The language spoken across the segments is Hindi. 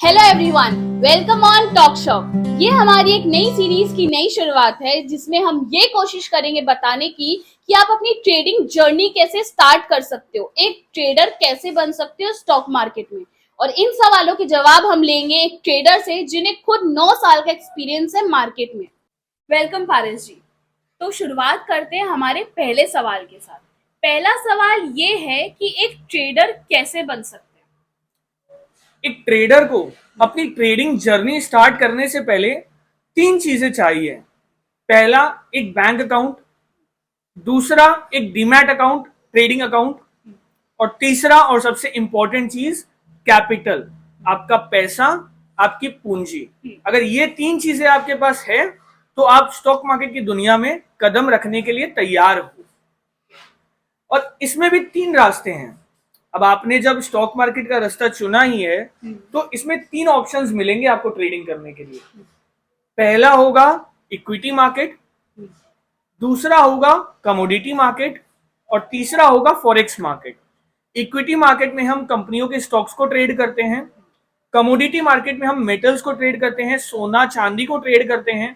Hello everyone, welcome on talk shop. ये हमारी एक नई सीरीज की नई शुरुआत है जिसमें हम ये कोशिश करेंगे बताने की कि आप अपनी ट्रेडिंग जर्नी कैसे स्टार्ट कर सकते हो, एक ट्रेडर कैसे बन सकते हो स्टॉक मार्केट में। और इन सवालों के जवाब हम लेंगे एक ट्रेडर से जिन्हें खुद 9 साल का एक्सपीरियंस है मार्केट में। वेलकम पारस जी। तो शुरुआत करते हैं हमारे पहले सवाल के साथ। पहला सवाल ये है कि एक ट्रेडर कैसे बन सकते हैं। एक ट्रेडर को अपनी ट्रेडिंग जर्नी स्टार्ट करने से पहले 3 चीजें चाहिए। पहला, एक बैंक अकाउंट। दूसरा, एक डीमैट अकाउंट, ट्रेडिंग अकाउंट। और तीसरा और सबसे इंपॉर्टेंट चीज, कैपिटल, आपका पैसा, आपकी पूंजी। अगर ये 3 चीजें आपके पास है तो आप स्टॉक मार्केट की दुनिया में कदम रखने के लिए तैयार हो। और इसमें भी 3 रास्ते हैं। अब आपने जब स्टॉक मार्केट का रास्ता चुना ही है तो इसमें 3 ऑप्शंस मिलेंगे आपको ट्रेडिंग करने के लिए। पहला होगा इक्विटी मार्केट, दूसरा होगा कमोडिटी मार्केट और तीसरा होगा फॉरेक्स मार्केट। इक्विटी मार्केट में हम कंपनियों के स्टॉक्स को ट्रेड करते हैं। कमोडिटी मार्केट में हम मेटल्स को ट्रेड करते हैं, सोना चांदी को ट्रेड करते हैं।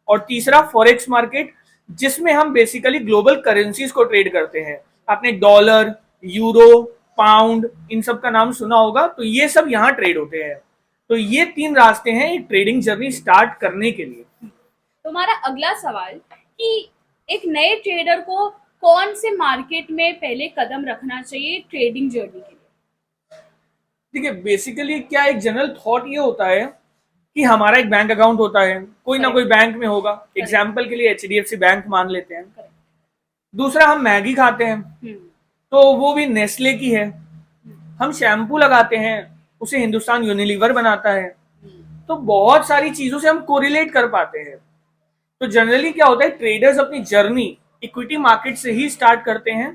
और तीसरा फॉरेक्स मार्केट, जिसमें हम बेसिकली ग्लोबल करेंसीज को ट्रेड करते हैं। आपने डॉलर, यूरो, पाउंड, इन सब का नाम सुना होगा, तो ये सब यहाँ ट्रेड होते हैं। तो ये 3 रास्ते हैं एक ट्रेडिंग जर्नी स्टार्ट करने के लिए। तो हमारा अगला सवाल कि एक नए ट्रेडर को कौन से मार्केट में पहले कदम रखना चाहिए ट्रेडिंग जर्नी के लिए। देखिए, बेसिकली क्या एक जनरल थॉट ये होता है कि हमारा एक बैंक अकाउंट होता है, कोई ना कोई बैंक में होगा। एग्जाम्पल के लिए HDFC बैंक मान लेते हैं। दूसरा, हम मैगी खाते हैं तो वो भी नेस्ले की है। हम शैम्पू लगाते हैं, उसे हिंदुस्तान यूनिलीवर बनाता है। तो बहुत सारी चीजों से हम कोरिलेट कर पाते हैं। तो जनरली क्या होता है, ट्रेडर्स अपनी जर्नी इक्विटी मार्केट से ही स्टार्ट करते हैं।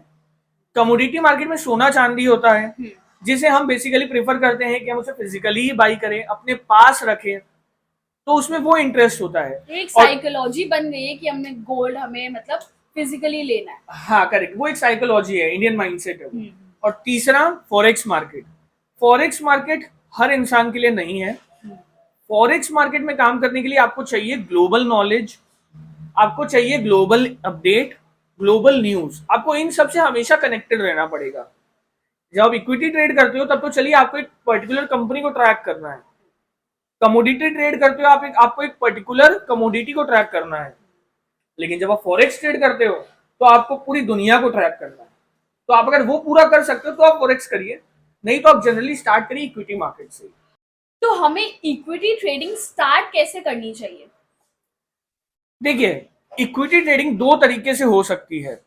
कमोडिटी मार्केट में सोना चांदी होता है, जिसे हम बेसिकली प्रेफर करते हैं कि हम उसे फिजिकली ही बाई करें, अपने पास रखें। तो उसमें वो इंटरेस्ट होता है। एक साइकोलॉजी बन गई है कि हमने गोल्ड हमें मतलब फिजिकली लेना है। हाँ, करेक्ट, वो एक साइकोलॉजी है, इंडियन माइंडसेट है। और तीसरा, फॉरेक्स मार्केट। फॉरेक्स मार्केट हर इंसान के लिए नहीं है। फॉरेक्स मार्केट में काम करने के लिए आपको चाहिए ग्लोबल नॉलेज, आपको चाहिए ग्लोबल अपडेट, ग्लोबल न्यूज। आपको इन सबसे हमेशा कनेक्टेड रहना पड़ेगा। जब आप इक्विटी ट्रेड करते हो तब तो चलिए आपको एक पर्टिकुलर कंपनी को ट्रैक करना है। कमोडिटी ट्रेड करते हो आपको एक पर्टिकुलर कमोडिटी को ट्रैक करना है। लेकिन जब आप फॉरेक्स ट्रेड करते हो तो आपको पूरी दुनिया को ट्रैक करना है। तो आप अगर वो पूरा कर सकते हो तो आप फॉरेक्स करिए, नहीं तो आप जनरली स्टार्ट करिए इक्विटी मार्केट से। तो हमें इक्विटी ट्रेडिंग स्टार्ट कैसे करनी चाहिए। देखिए, इक्विटी ट्रेडिंग 2 तरीके से हो सकती है।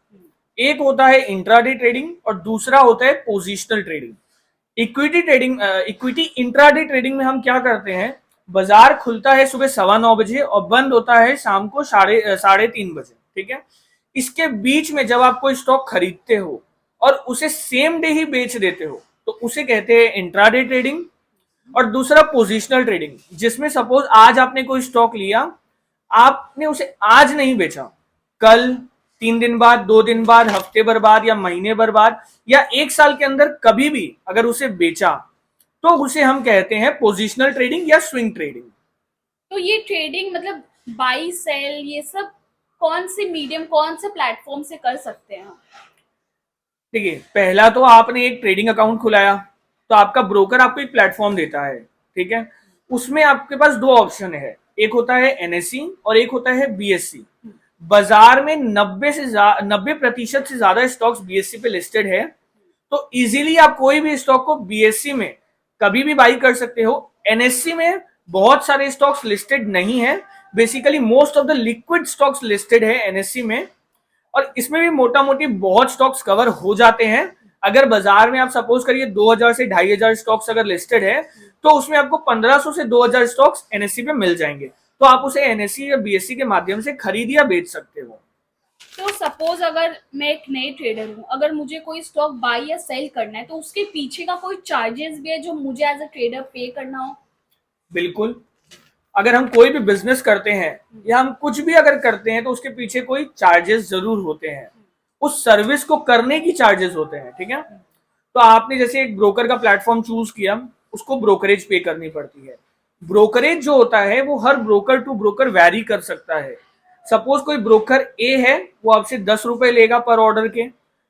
एक होता है इंट्राडे ट्रेडिंग और दूसरा होता है positional trading. Equity intraday trading में हम क्या करते हैं, बाजार खुलता है सुबह 9:15 बजे और बंद होता है शाम को 3:30 बजे। ठीक है, इसके बीच में जब आप कोई स्टॉक खरीदते हो और उसे सेम डे ही बेच देते हो तो उसे कहते हैं इंट्राडे ट्रेडिंग। और दूसरा पोजिशनल ट्रेडिंग, जिसमें सपोज आज आपने कोई स्टॉक लिया, आपने उसे आज नहीं बेचा, कल, 3 दिन बाद, 2 दिन बाद, हफ्ते भर बाद या महीने भर बाद या 1 साल के अंदर कभी भी अगर उसे बेचा तो उसे हम कहते हैं पोजिशनल ट्रेडिंग या स्विंग ट्रेडिंग। तो ये ट्रेडिंग मतलब बाई सेल ये सब कौन से मीडियम, कौन से प्लेटफॉर्म से कर सकते हैं हम। देखिए, पहला तो आपने एक ट्रेडिंग अकाउंट खुलाया तो आपका ब्रोकर आपको एक प्लेटफॉर्म देता है। ठीक है, उसमें आपके पास 2 ऑप्शन है, एक होता है NSE और एक होता है BSE। बाजार में 90% से ज्यादा स्टॉक्स BSE पे लिस्टेड है। तो इजीली आप कोई भी स्टॉक को BSE में कभी भी बाई कर सकते हो। NSE में बहुत सारे स्टॉक्स लिस्टेड नहीं है, basically most of the liquid stocks listed है NSE में। और इसमें भी मोटा मोटी बहुत स्टॉक्स कवर हो जाते हैं। अगर बाजार में आप सपोज करिए 2000 से 2500 स्टॉक्स अगर लिस्टेड है तो उसमें आपको 1500 से 2000 स्टॉक्स NSE पे मिल जाएंगे। तो आप उसे NSE या BSE के माध्यम से खरीद या बेच सकते हो। तो सपोज अगर मैं एक नए ट्रेडर हूँ, अगर मुझे कोई स्टॉक बाई या सेल करना है तो उसके पीछे का कोई चार्जेस भी है जो मुझे एज अ ट्रेडर पे करना हो। बिल्कुल, अगर हम कोई भी बिजनेस करते हैं या हम कुछ भी अगर करते हैं तो उसके पीछे कोई चार्जेस जरूर होते हैं, उस सर्विस को करने की चार्जेस होते हैं। ठीक है, तो आपने जैसे एक ब्रोकर का प्लेटफॉर्म चूज किया, उसको ब्रोकरेज पे करनी पड़ती है। ब्रोकरेज जो होता है वो हर ब्रोकर टू ब्रोकर वैरी कर सकता है। सपोज कोई ब्रोकर ए है, वो आपसे 10 रुपए लेगा पर ऑर्डर के,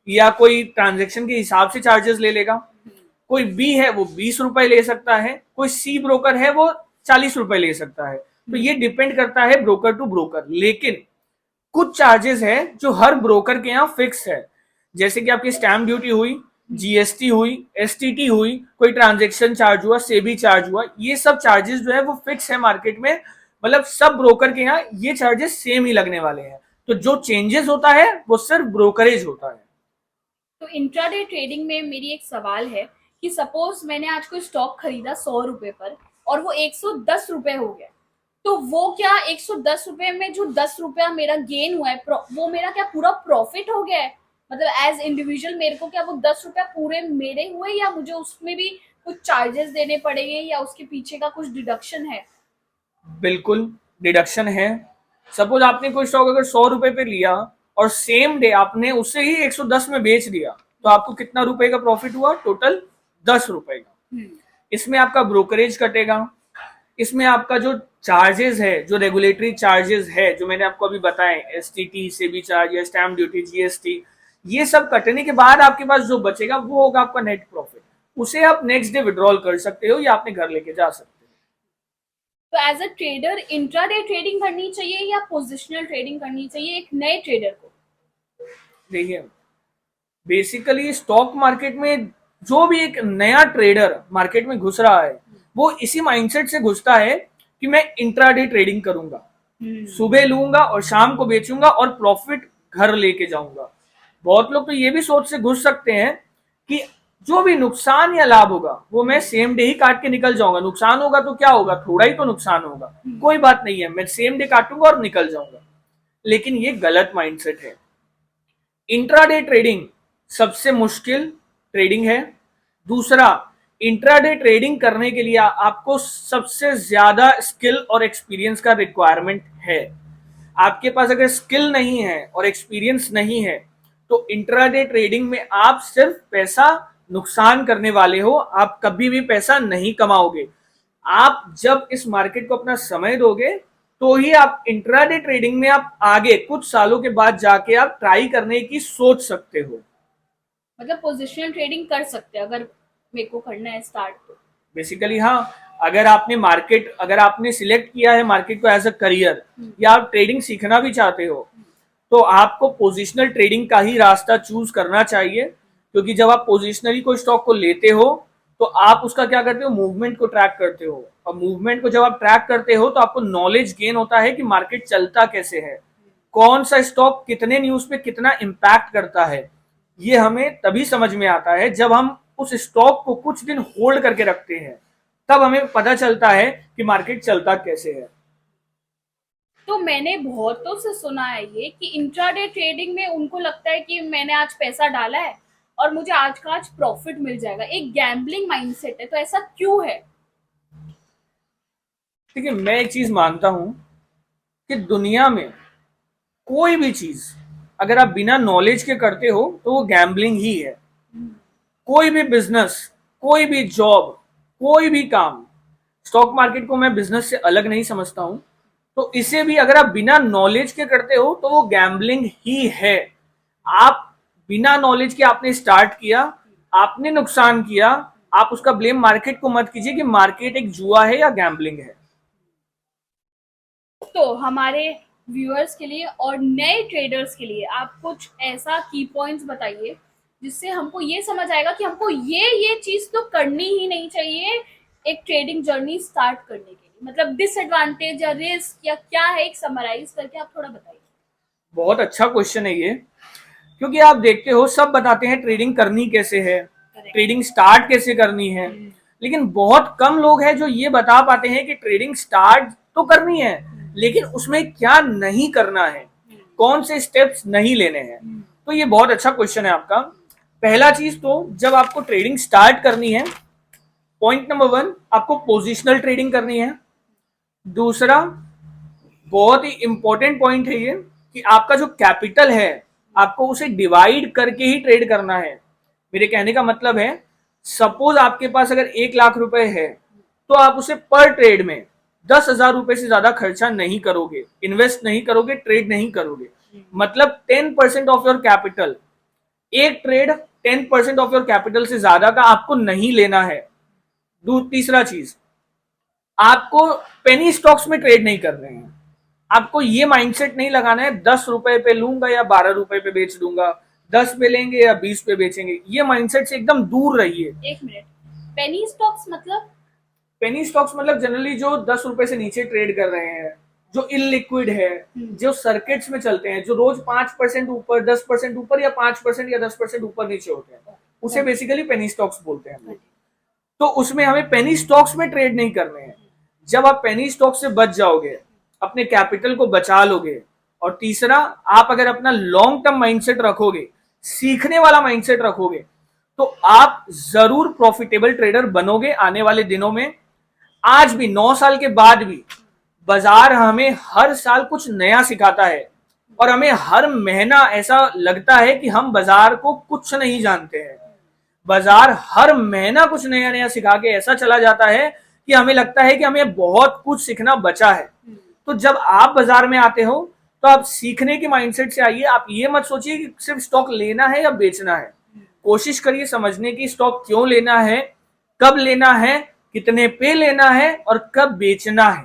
या कोई ट्रांजेक्शन के हिसाब से चार्जेस ले लेगा। कोई बी है वो 20 रुपए ले सकता है, कोई सी ब्रोकर है वो 40 रुपए ले सकता है। तो ये डिपेंड करता है ब्रोकर टू ब्रोकर। लेकिन कुछ चार्जेस है जो हर ब्रोकर के यहाँ फिक्स है, जैसे कि आपकी स्टैम्प ड्यूटी हुई, जीएसटी हुई, एसटीटी हुई, कोई ट्रांजेक्शन चार्ज हुआ, सेबी चार्ज हुआ, ये सब चार्जेस जो है वो फिक्स है मार्केट में। मतलब सब ब्रोकर के यहाँ ये चार्जेस सेम ही लगने वाले हैं। तो जो चेंजेस होता है वो सिर्फ ब्रोकरेज होता है। तो इंट्राडे ट्रेडिंग में मेरी एक सवाल है कि सपोज मैंने आज कोई स्टॉक खरीदा 100 रुपए पर और वो 110 रुपए हो गया, तो वो क्या 110 रुपए में जो 10 रुपया मेरा गेन हुआ है वो मेरा क्या पूरा प्रॉफिट हो गया है? मतलब एज इंडिविजुअल मेरे को क्या वो 10 रुपया पूरे मेरे हुए, या मुझे उसमें भी कुछ चार्जेस देने पड़ेंगे, या उसके पीछे का कुछ डिडक्शन है? बिल्कुल डिडक्शन है। सपोज आपने कोई स्टॉक अगर 100 रुपए पे लिया और सेम डे आपने उसे ही 110 में बेच दिया, तो आपको कितना रुपए का प्रॉफिट हुआ? टोटल 10 रुपए का। इसमें आपका ब्रोकरेज कटेगा, इसमें आपका जो चार्जेस है, जो रेगुलेटरी चार्जेस है जो मैंने आपको अभी बताए, एसटीटी, सेबी चार्ज या स्टैम्प ड्यूटी, जीएसटी, ये सब कटने के बाद आपके पास जो बचेगा वो होगा आपका नेट प्रॉफिट। उसे आप नेक्स्ट डे विड्रॉल कर सकते हो या अपने घर लेके जा सकते हो। तो as a trader intraday trading करनी चाहिए या पोजिशनल ट्रेडिंग करनी चाहिए एक नए ट्रेडर को? देखिए, बेसिकली स्टॉक मार्केट में जो भी एक नया ट्रेडर मार्केट में घुस रहा है वो इसी माइंडसेट से घुसता है कि मैं इंट्राडे ट्रेडिंग करूंगा, सुबह लूंगा और शाम को बेचूंगा और प्रॉफिट घर लेके जाऊंगा। बहुत लोग तो ये भी सोच से घुस सकते हैं कि जो भी नुकसान या लाभ होगा वो मैं सेम डे ही काट के निकल जाऊंगा। नुकसान होगा तो क्या होगा, थोड़ा ही तो नुकसान होगा, कोई बात नहीं है, मैं सेम डे काटूंगा और निकल जाऊंगा। लेकिन ये गलत माइंडसेट है। इंट्राडे ट्रेडिंग सबसे मुश्किल ट्रेडिंग है। दूसरा, इंट्राडे ट्रेडिंग करने के लिए आपको सबसे ज्यादा स्किल और एक्सपीरियंस का रिक्वायरमेंट है। आपके पास अगर स्किल नहीं है और एक्सपीरियंस नहीं है तो इंट्राडे ट्रेडिंग में आप सिर्फ पैसा नुकसान करने वाले हो, आप कभी भी पैसा नहीं कमाओगे। आप जब इस मार्केट को अपना समय दोगे तो ही आप इंट्राडे ट्रेडिंग में आप आगे कुछ सालों के बाद जाके आप ट्राई करने की सोच सकते हो। मतलब पोजिशनल ट्रेडिंग कर सकते हैं अगर मेरे को करना है स्टार्ट तो? बेसिकली हाँ, अगर आपने सिलेक्ट किया है मार्केट को एज अ करियर या आप ट्रेडिंग सीखना भी चाहते हो तो आपको पोजिशनल ट्रेडिंग का ही रास्ता चूज करना चाहिए। क्योंकि जब आप पोजिशनली कोई स्टॉक को लेते हो तो आप उसका क्या करते हो, मूवमेंट को ट्रैक करते हो, और मूवमेंट को जब आप ट्रैक करते हो तो आपको नॉलेज गेन होता है कि मार्केट चलता कैसे है, कौन सा स्टॉक कितने न्यूज पे कितना इम्पैक्ट करता है। ये हमें तभी समझ में आता है जब हम उस स्टॉक को कुछ दिन होल्ड करके रखते हैं, तब हमें पता चलता है कि मार्केट चलता कैसे है। तो मैंने बहुतों से सुना है ये कि इंट्राडे ट्रेडिंग में उनको लगता है कि मैंने आज पैसा डाला है और मुझे आज का आज प्रॉफिट मिल जाएगा, एक गैम्बलिंग माइंडसेट है। तो ऐसा क्यों है? देखिए, मैं एक चीज मानता हूं कि दुनिया में कोई भी चीज अगर आप बिना नॉलेज के करते हो तो वो गैम्बलिंग ही है। कोई भी बिजनेस, कोई भी जॉब, कोई भी काम, स्टॉक मार्केट को मैं बिजनेस से अलग नहीं समझता हूं, तो इसे भी अगर आप बिना नॉलेज के करते हो तो वो गैम्बलिंग ही है। आप बिना नॉलेज के आपने स्टार्ट किया, आपने नुकसान किया, आप उसका ब्लेम मार्केट को मत कीजिए कि मार्केट एक जुआ है या गैम्बलिंग है। तो हमारे व्यूअर्स के लिए और नए ट्रेडर्स के लिए आप कुछ ऐसा की पॉइंट्स बताइए जिससे हमको ये समझ आएगा कि हमको ये चीज तो करनी ही नहीं चाहिए एक ट्रेडिंग जर्नी स्टार्ट करने के लिए। मतलब डिसएडवांटेज या रिस्क या क्या है, एक समराइज करके आप थोड़ा बताइए। बहुत अच्छा क्वेश्चन है ये, क्योंकि आप देखते हो सब बताते हैं ट्रेडिंग करनी कैसे है, ट्रेडिंग स्टार्ट कैसे करनी है, लेकिन बहुत कम लोग हैं जो ये बता पाते हैं कि ट्रेडिंग स्टार्ट तो करनी है लेकिन उसमें क्या नहीं करना है, कौन से स्टेप्स नहीं लेने हैं। तो ये बहुत अच्छा क्वेश्चन है आपका। पहला चीज, तो जब आपको ट्रेडिंग स्टार्ट करनी है, पॉइंट नंबर 1, आपको पोजिशनल ट्रेडिंग करनी है। दूसरा, बहुत ही इंपॉर्टेंट पॉइंट है ये कि आपका जो कैपिटल है आपको उसे डिवाइड करके ही ट्रेड करना है। मेरे कहने का मतलब है, सपोज आपके पास अगर 1 लाख रुपए है तो आप उसे पर ट्रेड में 10,000 रुपए से ज्यादा खर्चा नहीं करोगे, इन्वेस्ट नहीं करोगे, ट्रेड नहीं करोगे। मतलब 10% ऑफ योर कैपिटल, एक ट्रेड 10% ऑफ योर कैपिटल से ज्यादा का आपको नहीं लेना है। तीसरा चीज, आपको पेनी स्टॉक्स में ट्रेड नहीं कर रहे हैं। आपको ये माइंडसेट नहीं लगाना है 10 रुपए पे लूंगा या 12 रुपए पे बेच दूंगा, 10 पे लेंगे या 20 पे बेचेंगे। ये माइंडसेट से एकदम दूर रहिए। एक मिनट, पेनी स्टॉक्स मतलब? पेनी स्टॉक्स मतलब जनरली जो 10 रुपए से नीचे ट्रेड कर रहे हैं, जो इलिक्विड है, जो सर्किट्स में चलते हैं, जो रोज 5% ऊपर, 10% ऊपर या 5% या 10% ऊपर नीचे होते हैं, उसे बेसिकली पेनी स्टॉक्स बोलते हैं। तो उसमें हमें पेनी स्टॉक्स में ट्रेड नहीं करने हैं। जब आप पेनी स्टॉक से बच जाओगे, अपने कैपिटल को बचा लोगे, और तीसरा, आप अगर अपना लॉन्ग टर्म माइंडसेट रखोगे, सीखने वाला माइंडसेट रखोगे, तो आप जरूर प्रॉफिटेबल ट्रेडर बनोगे आने वाले दिनों में। आज भी 9 साल के बाद भी बाजार हमें हर साल कुछ नया सिखाता है, और हमें हर महीना ऐसा लगता है कि हम बाजार को कुछ नहीं जानते हैं। बाजार हर महीना कुछ नया नया सिखा के ऐसा चला जाता है कि हमें लगता है कि हमें बहुत कुछ सीखना बचा है। तो जब आप बाजार में आते हो तो आप सीखने के माइंडसेट से आइए। आप ये मत सोचिए कि सिर्फ स्टॉक लेना है या बेचना है। कोशिश करिए समझने की स्टॉक क्यों लेना है, कब लेना है, कितने पे लेना है और कब बेचना है।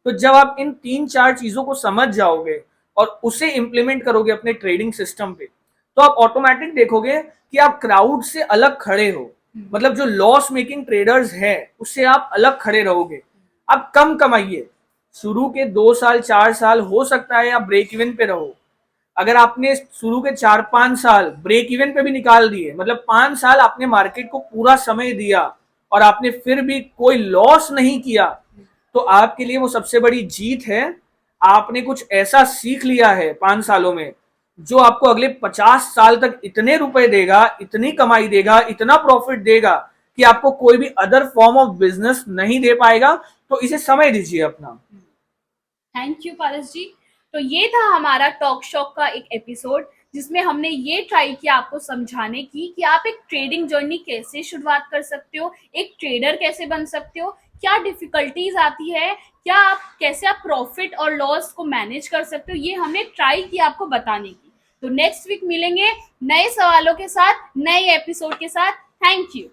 तो जब आप इन 3-4 चीजों को समझ जाओगे और उसे इंप्लीमेंट करोगे अपने ट्रेडिंग सिस्टम पे, तो आप ऑटोमेटिक देखोगे कि आप क्राउड से अलग खड़े हो। मतलब जो लॉस मेकिंग ट्रेडर्स है उससे आप अलग खड़े रहोगे। आप कम कमाइए, शुरू के 2 साल 4 साल हो सकता है आप ब्रेक इवन पे रहो। अगर आपने शुरू के 4-5 साल ब्रेक इवन पे भी निकाल दिए, मतलब 5 साल आपने मार्केट को पूरा समय दिया और आपने फिर भी कोई लॉस नहीं किया, तो आपके लिए वो सबसे बड़ी जीत है। आपने कुछ ऐसा सीख लिया है 5 सालों में जो आपको अगले 50 साल तक इतने रुपए देगा, इतनी कमाई देगा, इतना प्रॉफिट देगा कि आपको कोई भी अदर फॉर्म ऑफ बिजनेस नहीं दे पाएगा। तो इसे समय दीजिए अपना। थैंक यू पारस जी। तो ये था हमारा टॉक शॉक का एक एपिसोड जिसमें हमने ये ट्राई किया आपको समझाने की कि आप एक ट्रेडिंग जर्नी कैसे शुरुआत कर सकते हो, एक ट्रेडर कैसे बन सकते हो, क्या डिफिकल्टीज आती है, क्या आप कैसे आप प्रॉफिट और लॉस को मैनेज कर सकते हो, ये हमने ट्राई किया आपको बताने की। तो नेक्स्ट वीक मिलेंगे नए सवालों के साथ, नए एपिसोड के साथ। Thank you.